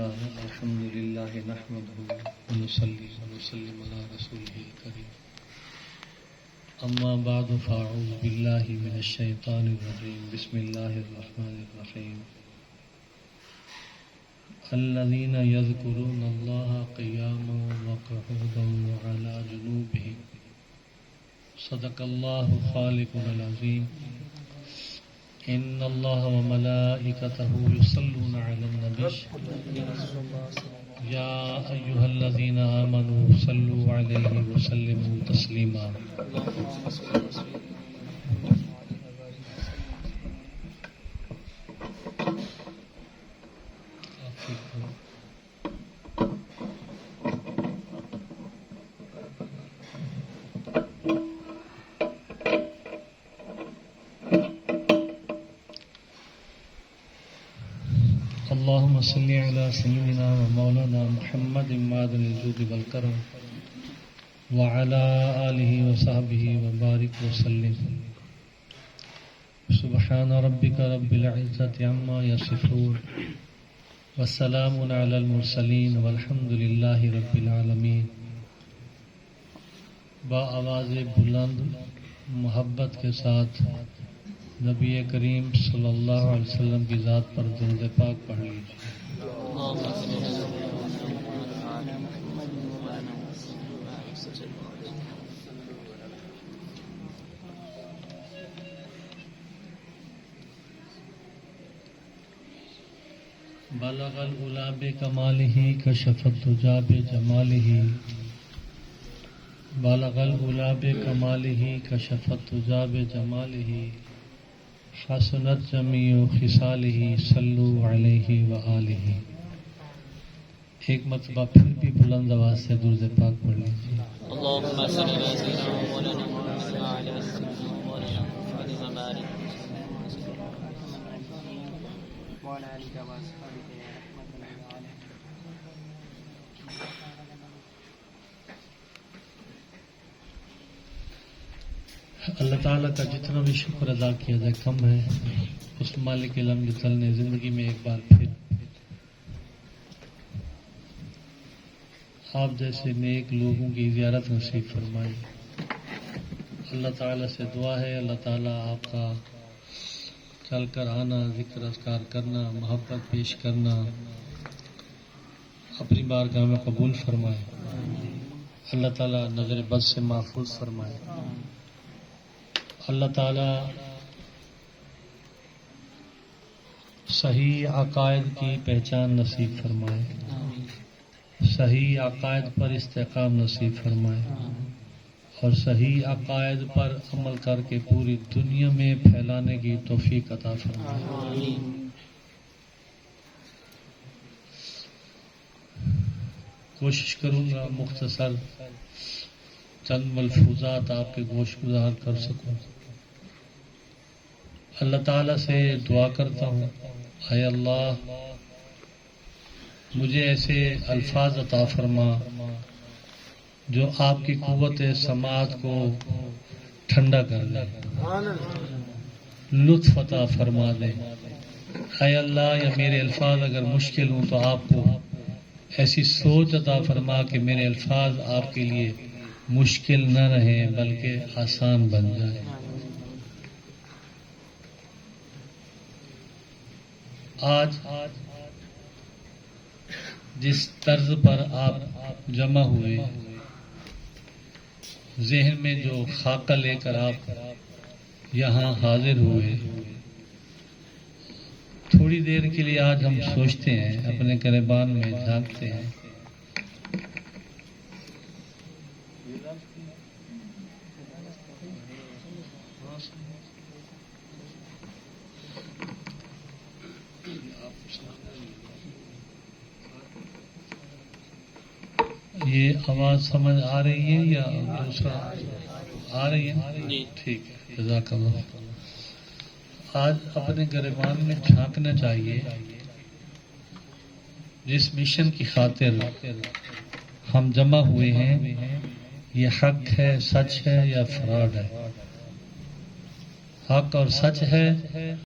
لله الحمد لله نحمده ونصلي ونسلم على رسوله الكريم أما بعد فأعوذ بالله من الشيطان الرجيم بسم الله الرحمن الرحيم الذين يذكرون الله قياما وقعودا وعلى جنوبهم صدق الله خالقنا العظيم إن الله وملائكته يصلون على النبي يا أيها الذين آمنوا صلوا عليه وسلموا تسليما اللهم صل على سيدنا ومولانا محمد معدن الجود والكرم وعلى آله وصحبه وبارك وسلم سبحان ربك رب العزة عما يصفون والسلام على المرسلين والحمد لله رب العالمين. با آواز بلند محبت کے ساتھ نبی کریم صلی اللہ علیہ وسلم کی ذات پر درود پاک پڑھ لیجیے. بلغ العلا بکمالہ کشف الدجی بجمالہ بلغ العلا بکمالہ کشف الدجی بجمالہ حسنت جمیع خصالہ صلو علیہ وآلہ. ایک مرتبہ پھر بھی بلند آواز سے درود پاک پڑھ لیجیے. اللهم صل على سيدنا مولانا محمد وعلى سيدنا مولانا محمد وبارك وعلى آله وصحبه رحمة الله عليه. اللہ تعالیٰ کا جتنا بھی شکر ادا کیا جائے کم ہے. اس مالک علم جل نے زندگی میں ایک بار پھر آپ جیسے نیک لوگوں کی زیارت نصیب فرمائی. اللہ تعالیٰ سے دعا ہے اللہ تعالیٰ آپ کا چل کر آنا، ذکر اذکار کرنا، محبت پیش کرنا اپنی بارگاہ میں قبول فرمائے. اللہ تعالیٰ نظر بد سے محفوظ فرمائے. اللہ تعالیٰ صحیح عقائد کی پہچان نصیب فرمائے، صحیح عقائد پر استحکام نصیب فرمائے اور صحیح عقائد پر عمل کر کے پوری دنیا میں پھیلانے کی توفیق عطا فرمائے. کوشش کروں گا مختصر چند ملفوظات آپ کے گوش گزار کر سکوں. اللہ تعالیٰ سے دعا کرتا ہوں اے اللہ مجھے ایسے الفاظ عطا فرما جو آپ کی قوت سماعت کو ٹھنڈا کر دے، لطف عطا فرما دے. اے اللہ یا میرے الفاظ اگر مشکل ہوں تو آپ کو ایسی سوچ عطا فرما کہ میرے الفاظ آپ کے لیے مشکل نہ رہیں بلکہ آسان بن جائے. آج جس طرز پر آپ جمع ہوئے، ذہن میں جو خاکہ لے کر آپ یہاں حاضر ہوئے، تھوڑی دیر کے لیے آج ہم سوچتے ہیں، اپنے گریبان میں جھانکتے ہیں. یہ آواز سمجھ آ رہی ہے یا دوسرا آ رہی ہے؟ ٹھیک ہے، جزاک اللہ. آج اپنے گریبان میں جھانکنا چاہیے. جس مشن کی خاطر ہم جمع ہوئے ہیں یہ حق ہے، سچ ہے یا فراڈ ہے؟ حق اور سچ ہے